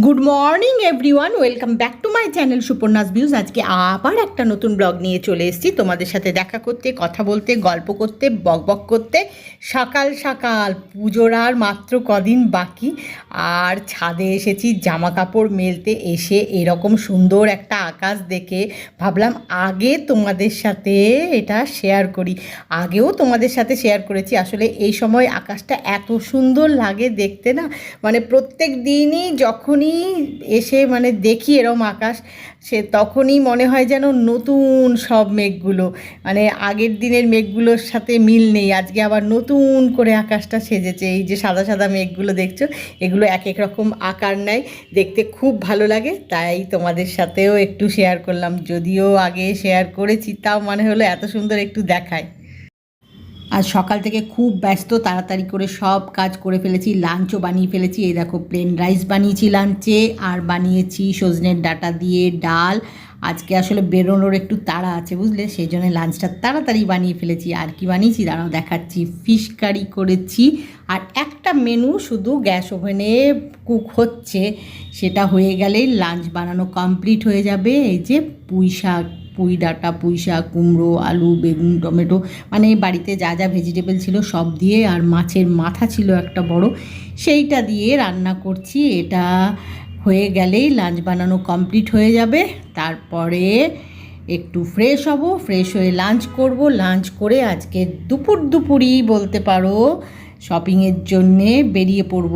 Good morning everyone, welcome back to my channel Suparna's views. আজকে আবার একটা নতুন ব্লগ নিয়ে চলে এসেছি তোমাদের সাথে দেখা করতে, কথা বলতে, গল্প করতে, বকবক করতে। সকাল সকাল পুজোর আর মাত্র কদিন বাকি, আর ছাদে এসেছি জামা কাপড় মেলতে। এসে এরকম সুন্দর একটা আকাশ দেখে ভাবলাম আগে তোমাদের সাথে এটা শেয়ার করি। আগেও তোমাদের সাথে শেয়ার করেছি। আসলে এই সময় আকাশটা এত সুন্দর লাগে দেখতে না, মানে প্রত্যেক দিনই যখনই এসে দেখি এরম আকাশ, সে তখনই মনে হয় যেন নতুন সব মেঘগুলো, আগের দিনের মেঘগুলোর সাথে মিল নেই। আজকে আবার নতুন করে আকাশটা সেজেছে। এই যে সাদা সাদা মেঘগুলো দেখছো, এগুলো এক এক রকম আকার নেয়, দেখতে খুব ভালো লাগে। তাই তোমাদের সাথেও একটু শেয়ার করলাম। যদিও আগে শেয়ার করেছি, তাও হলো এত সুন্দর একটু দেখায়। আজ সকাল থেকে খুব ব্যস্ত, তাড়াতাড়ি করে সব কাজ করে ফেলেছি। লাঞ্চও বানিয়ে ফেলেছি। এই দেখো, প্লেন রাইস বানিয়েছি লাঞ্চে, আর বানিয়েছি সজনের ডাঁটা দিয়ে ডাল। আজকে আসলে বেরোনোর একটু তাড়া আছে বুঝলে, সেই জন্য লাঞ্চটা তাড়াতাড়ি বানিয়ে ফেলেছি। আর কি বানিয়েছি দাঁড়াও দেখাচ্ছি। ফিশ কারি করেছি, আর একটা মেনু শুধু গ্যাস ওভেনে কুক হচ্ছে, সেটা হয়ে গেলেই লাঞ্চ বানানো কমপ্লিট হয়ে যাবে। এই যে পুঁই শাক, পুঁই ডাঁটা, পুঁই শাক, কুমড়ো, আলু, বেগুন, টমেটো, বাড়িতে যা যা ভেজিটেবল ছিল সব দিয়ে, আর মাছের মাথা ছিল একটা বড়, সেইটা দিয়ে রান্না করছি। এটা হয়ে গেলেই লাঞ্চ বানানো কমপ্লিট হয়ে যাবে। তারপরে একটু ফ্রেশ হব, ফ্রেশ হয়ে লাঞ্চ করব। লাঞ্চ করে আজকে দুপুরই বলতে পারো শপিংয়ের জন্যে বেরিয়ে পড়ব।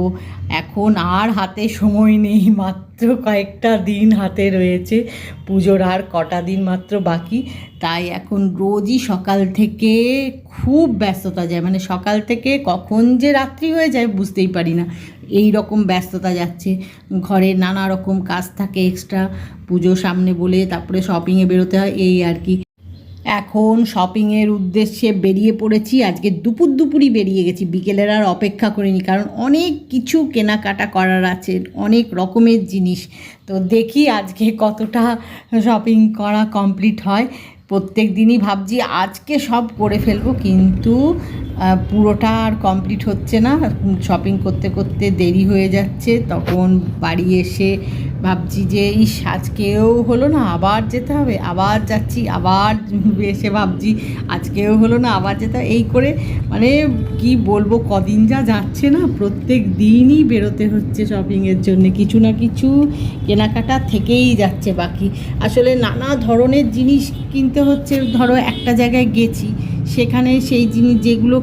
এখন আর হাতে সময় নেই, মাত্র কয়েকটা দিন হাতে রয়েছে, পুজোর আর কটা দিন মাত্র বাকি। তাই এখন রোজই সকাল থেকে খুব ব্যস্ততা যায়, সকাল থেকে কখন যে রাত্রি হয়ে যায় বুঝতেই পারি না। এই রকম ব্যস্ততা যাচ্ছে, ঘরে নানা রকম কাজ থাকে এক্সট্রা, পুজো সামনে বলে তারপরে শপিংয়ে বেরোতে হয়, এই আর কি। এখন শপিংয়ের উদ্দেশ্যে বেরিয়ে পড়েছি। আজকে দুপুরই বেরিয়ে গেছি, বিকেলের আর অপেক্ষা করিনি, কারণ অনেক কিছু কেনাকাটা করার আছে, অনেক রকমের জিনিস। তো দেখি আজকে কতটা শপিং করা কমপ্লিট হয়। প্রত্যেক দিনই ভাবছি আজকে সব করে ফেলবো, কিন্তু পুরোটা আর কমপ্লিট হচ্ছে না। শপিং করতে করতে দেরি হয়ে যাচ্ছে, তখন বাড়ি এসে ভাবছি যে আজকেও হলো না, আবার যেতে হবে, আবার যাচ্ছি, আবার এসে ভাবছি আজকেও হলো না, আবার যেতে হবে। এই করে কি বলবো, কদিন যা যাচ্ছে না, প্রত্যেক দিনই বেরোতে হচ্ছে শপিংয়ের জন্য। কিছু না কিছু কেনাকাটা থেকেই যাচ্ছে বাকি। আসলে নানা ধরনের জিনিস কিনতে হচ্ছে। ধরো একটা জায়গায় গেছি, সেখানে সেই জিনিস যেগুলো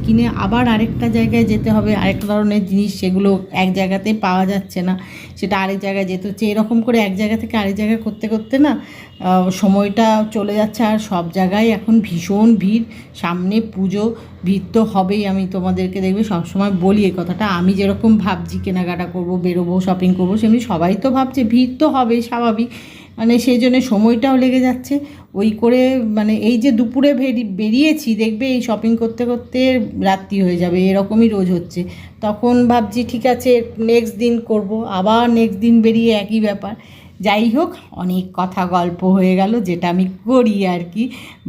কিনে আবার আরেকটা জায়গায় যেতে হবে, আরেকটা ধরনের জিনিস, সেগুলো এক জায়গাতে পাওয়া যাচ্ছে না, সেটা আরেক জায়গায় যেতে হচ্ছে। এরকম করে এক জায়গা থেকে আরেক জায়গায় করতে করতে না সময়টা চলে যাচ্ছে। আর সব জায়গায় এখন ভীষণ ভিড়, সামনে পুজো, ভিড় তো হবেই। আমি তোমাদেরকে দেখবে সবসময় বলি এই কথাটা, আমি যেরকম ভাবছি কেনাকাটা করব, বেরোবো, শপিং করবো, সেমনি সবাই তো ভাবছে, ভিড় তো হবেই স্বাভাবিক, সেই জন্য সময়টাও লেগে যাচ্ছে। ওই করে এই যে দুপুরে বেরিয়েছি, দেখবে এই শপিং করতে করতে রাত্রি হয়ে যাবে, এরকমই রোজ হচ্ছে। তখন ভাবছি ঠিক আছে নেক্সট দিন করব, আবার নেক্সট দিন বেরিয়ে একই ব্যাপার। যাই হোক, অনেক কথা গল্প হয়ে গেল, যেটা আমি করি আর কি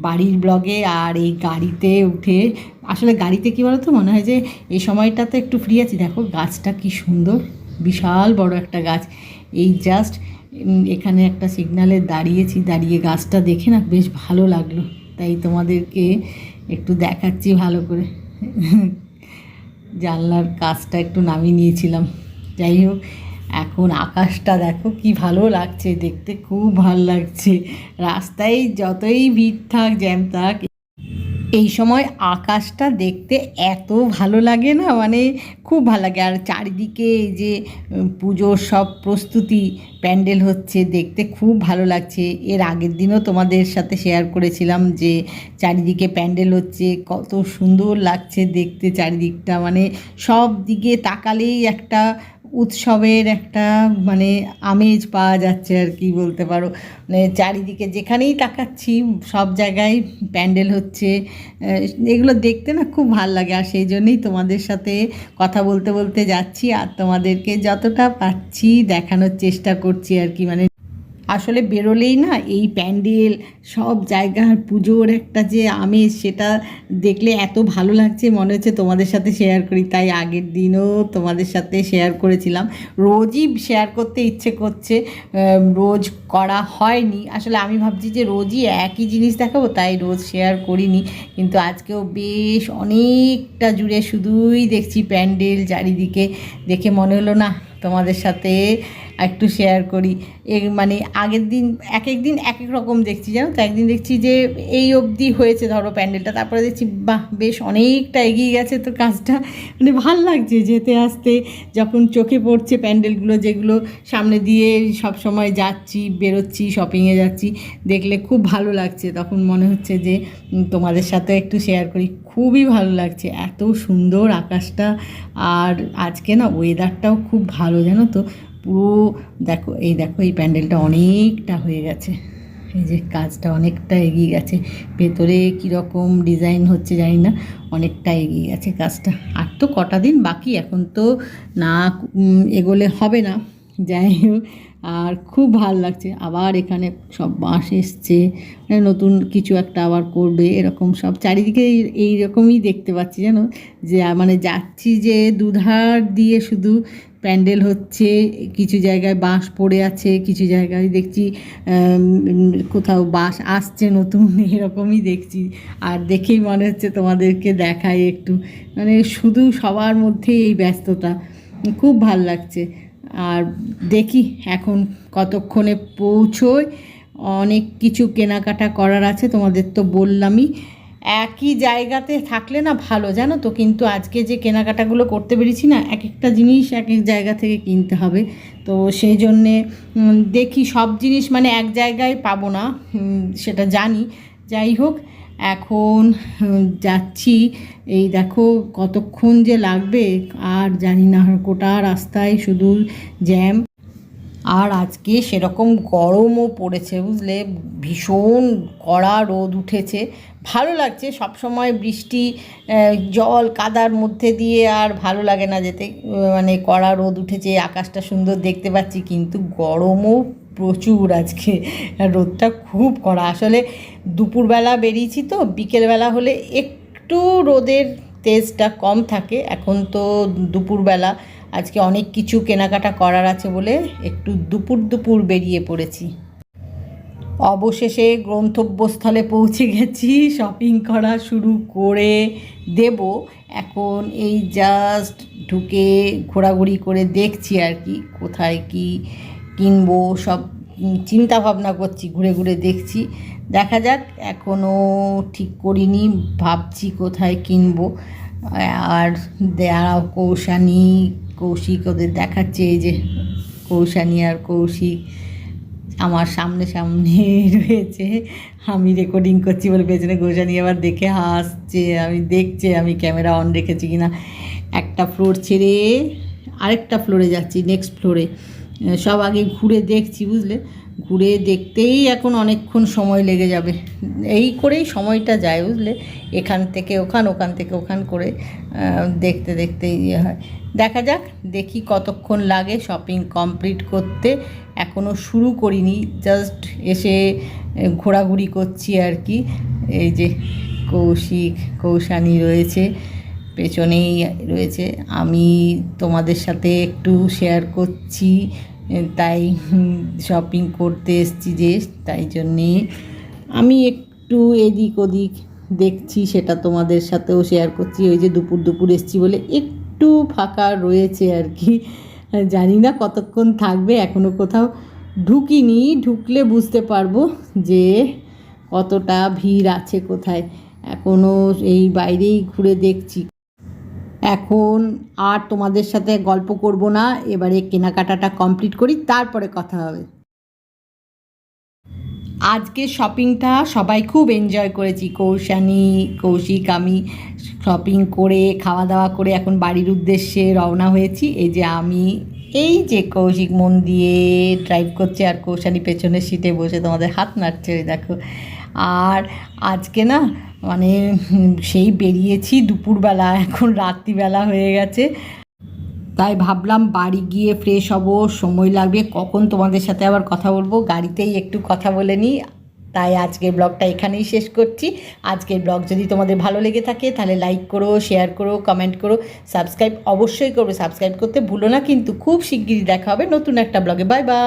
বাড়ির ব্লগে। আর এই গাড়িতে উঠে, আসলে গাড়িতে কী বলো তো, মনে হয় যে এই সময়টাতে একটু ফ্রি আছি। দেখো গাছটা কি সুন্দর, বিশাল বড় একটা গাছ। এই জাস্ট এখানে একটা সিগনালে দাঁড়িয়েছি, দাঁড়িয়ে গাছটা দেখে না বেশ ভালো লাগলো, তাই তোমাদেরকে একটু দেখাচ্ছি ভালো করে। জানলার কাজটা একটু নামিয়ে নিয়েছিলাম। যাই হোক, এখন আকাশটা দেখো কি ভালো লাগছে দেখতে, খুব ভালো লাগছে। রাস্তায় যতই ভিড় থাক, জ্যাম থাক, এই সময় আকাশটা দেখতে এত ভালো লাগে না, খুব ভালো লাগে। আর চারিদিকে এই যে পুজোর সব প্রস্তুতি, প্যান্ডেল হচ্ছে, দেখতে খুব ভালো লাগছে। এর আগের দিনও তোমাদের সাথে শেয়ার করেছিলাম যে চারিদিকে প্যান্ডেল হচ্ছে, কত সুন্দর লাগছে দেখতে চারিদিকটা। সব দিকে তাকালেই একটা উৎসবের একটা আমেজ পাওয়া যাচ্ছে আর কি বলতে পারো। চারিদিকে যেখানেই তাকাচ্ছি সব জায়গায় প্যান্ডেল হচ্ছে, এগুলো দেখতে না খুব ভালো লাগে। আর সেই জন্যই তোমাদের সাথে কথা বলতে বলতে যাচ্ছি, আর তোমাদেরকে যতটা পাচ্ছি দেখানোর চেষ্টা করছি আর কি। আসলে বেরোলেই না এই প্যান্ডেল সব জায়গার পুজোর একটা যে আমেজ, সেটা দেখলে এত ভালো লাগছে, মনে হচ্ছে তোমাদের সাথে শেয়ার করি। তাই আগের দিনও তোমাদের সাথে শেয়ার করেছিলাম। রোজই শেয়ার করতে ইচ্ছে করছে, রোজ করা হয়নি। আসলে আমি ভাবছি যে রোজই একই জিনিস দেখাবো, তাই রোজ শেয়ার করিনি। কিন্তু আজকেও বেশ অনেকটা জুড়ে শুধুই দেখছি প্যান্ডেল চারিদিকে, দেখে মনে হলো না তোমাদের সাথে একটু শেয়ার করি। মানে আগের দিন এক এক দিন এক এক রকম দেখছি, জানো তো। একদিন দেখছি যে এই অবধি হয়েছে ধরো প্যান্ডেলটা, তারপরে দেখছি বাহ বেশ অনেকটা এগিয়ে গেছে তো কাজটা, মানে ভাল লাগছে যেতে আসতে, যখন চোখে পড়ছে প্যান্ডেলগুলো যেগুলো সামনে দিয়ে সব সময় যাচ্ছি, বেরোচ্ছি, শপিংয়ে যাচ্ছি, দেখলে খুব ভালো লাগছে। তখন মনে হচ্ছে যে তোমাদের সাথে একটু শেয়ার করি। খুবই ভালো লাগছে, এত সুন্দর আকাশটা। আর আজকে না ওয়েদারটাও খুব ভালো, জানো তো। পুরো দেখো এই প্যান্ডেলটা অনেকটা হয়ে গেছে, এই যে কাজটা অনেকটা এগিয়ে গেছে। ভেতরে কীরকম ডিজাইন হচ্ছে জানি না, অনেকটা এগিয়ে গেছে কাজটা। আর তো কটা দিন বাকি, এখন তো না এগোলে হবে না। যাই হোক, আর খুব ভালো লাগছে। আবার এখানে সব বাঁশ এসছে, নতুন কিছু একটা আবার করবে, এরকম সব চারিদিকে এইরকমই দেখতে পাচ্ছি, জানো। যে মানে যাচ্ছি যে দুধার দিয়ে শুধু প্যান্ডেল হচ্ছে, কিছু জায়গায় বাঁশ পড়ে আছে, কিছু জায়গায় দেখছি কোথাও বাঁশ আসছে নতুন, এরকমই দেখছি। আর দেখেই মনে হচ্ছে তোমাদেরকে দেখাই একটু, মানে শুধু সবার মধ্যে এই ব্যস্ততা, খুব ভাল লাগছে। আর দেখি এখন কতক্ষণে পৌঁছোয়। অনেক কিছু কেনাকাটা করার আছে, তোমাদের তো বললামই। একই জায়গাতে থাকলে না ভালো, জানো তো। কিন্তু আজকে যে কেনাকাটাগুলো করতে পেরেছি না, এক একটা জিনিস এক এক জায়গা থেকে কিনতে হবে। তো সেই জন্যে দেখি সব জিনিস মানে এক জায়গায় পাবো না, সেটা জানি। যাই হোক, এখন যাচ্ছি। এই দেখো কতক্ষণ যে লাগবে আর জানি না, গোটা রাস্তায় শুধু জ্যাম। আর আজকে সেরকম গরমও পড়েছে, বুঝলে। ভীষণ কড়া রোদ উঠেছে। ভালো লাগছে, সব সময় বৃষ্টি জল কাদার মধ্যে দিয়ে আর ভালো লাগে না যেতে। মানে কড়া রোদ উঠেছে, আকাশটা সুন্দর দেখতে পাচ্ছি, কিন্তু গরমও প্রচুর আজকে। রোদটা খুব কড়া। আসলে দুপুরবেলা বেরিয়েছি তো, বিকেলবেলা হলে একটু রোদের তেজটা কম থাকে। এখন তো দুপুরবেলা, আজকে অনেক কিছু কেনাকাটা করার আছে বলে একটু দুপুর বেরিয়ে পড়েছি। অবশেষে গন্তব্যস্থলে পৌঁছে গেছি, শপিং করা শুরু করে দেব। এখন এই জাস্ট ঢুকে ঘোরাঘুরি করে দেখছি আর কি, কোথায় কি কিনবো সব চিন্তা ভাবনা করছি, ঘুরে ঘুরে দেখছি। দেখা যাক, এখনও ঠিক করিনি, ভাবছি কোথায় কিনবো। আর দাঁড়াও, কৌশিক ওদের দেখাচ্ছে, এই যে কৌশানী আর কৌশিক আমার সামনে রয়েছে। আমি রেকর্ডিং করছি বলে পেছনে কৌশানী আবার দেখে হাসছে, দেখছে আমি ক্যামেরা অন রেখেছি কিনা। একটা ফ্লোর ছেড়ে আরেকটা ফ্লোরে যাচ্ছি, নেক্সট ফ্লোরে। সব আগে ঘুরে দেখছি, বুঝলে। ঘুরে দেখতেই এখন অনেকক্ষণ সময় লেগে যাবে। এই করেই সময়টা যায়, বুঝলে। এখান থেকে ওখান থেকে ওখান করে দেখতে দেখতে ইয়ে হয়। দেখা যাক, দেখি কতক্ষণ লাগে শপিং কমপ্লিট করতে। এখনও শুরু করিনি, জাস্ট এসে ঘোরাঘুরি করছি আর কি। এই যে কৌশানী রয়েছে, পেছনেই রয়েছে। আমি তোমাদের সাথে একটু শেয়ার করছি, তাই শপিং করতে এসেছি যে, তাই জন্যে আমি একটু এদিক ওদিক দেখছি, সেটা তোমাদের সাথেও শেয়ার করছি। ওই যে দুপুর এসেছি বলে একটু ফাঁকা রয়েছে আর কি। জানি না কতক্ষণ থাকবে, এখনও কোথাও ঢুকিনি, ঢুকলে বুঝতে পারবো যে কতটা ভিড় আছে কোথায়। এখনও এই বাইরেই ঘুরে দেখছি। এখন আর তোমাদের সাথে গল্প করব না, এবারে কেনাকাটাটা কমপ্লিট করি, তারপরে কথা হবে। আজকে শপিংটা সবাই খুব এনজয় করেছি, কৌশিক আমি। শপিং করে খাওয়া দাওয়া করে এখন বাড়ির উদ্দেশ্যে রওনা হয়েছি। এই যে কৌশিক মন দিয়ে ড্রাইভ করছে, আর কৌশানী পেছনের সিটে বসে তোমাদের হাত নাড়ছে, ওই দেখো। আর আজকে না মানে সেই বেরিয়েছি দুপুরবেলা, এখন রাত্রিবেলা হয়ে গেছে। তাই ভাবলাম বাড়ি গিয়ে ফ্রেশ হব, সময় লাগবে, কখন তোমাদের সাথে আবার কথা বলবো, গাড়িতেই একটু কথা বলে নিই। তাই আজকের ব্লগটা এখানেই শেষ করছি। আজকের ব্লগ যদি তোমাদের ভালো লেগে থাকে তাহলে লাইক করো, শেয়ার করো, কমেন্ট করো, সাবস্ক্রাইব অবশ্যই করবে, সাবস্ক্রাইব করতে ভুলো না কিন্তু। খুব শিগগিরই দেখা হবে নতুন একটা ব্লগে। Bye bye.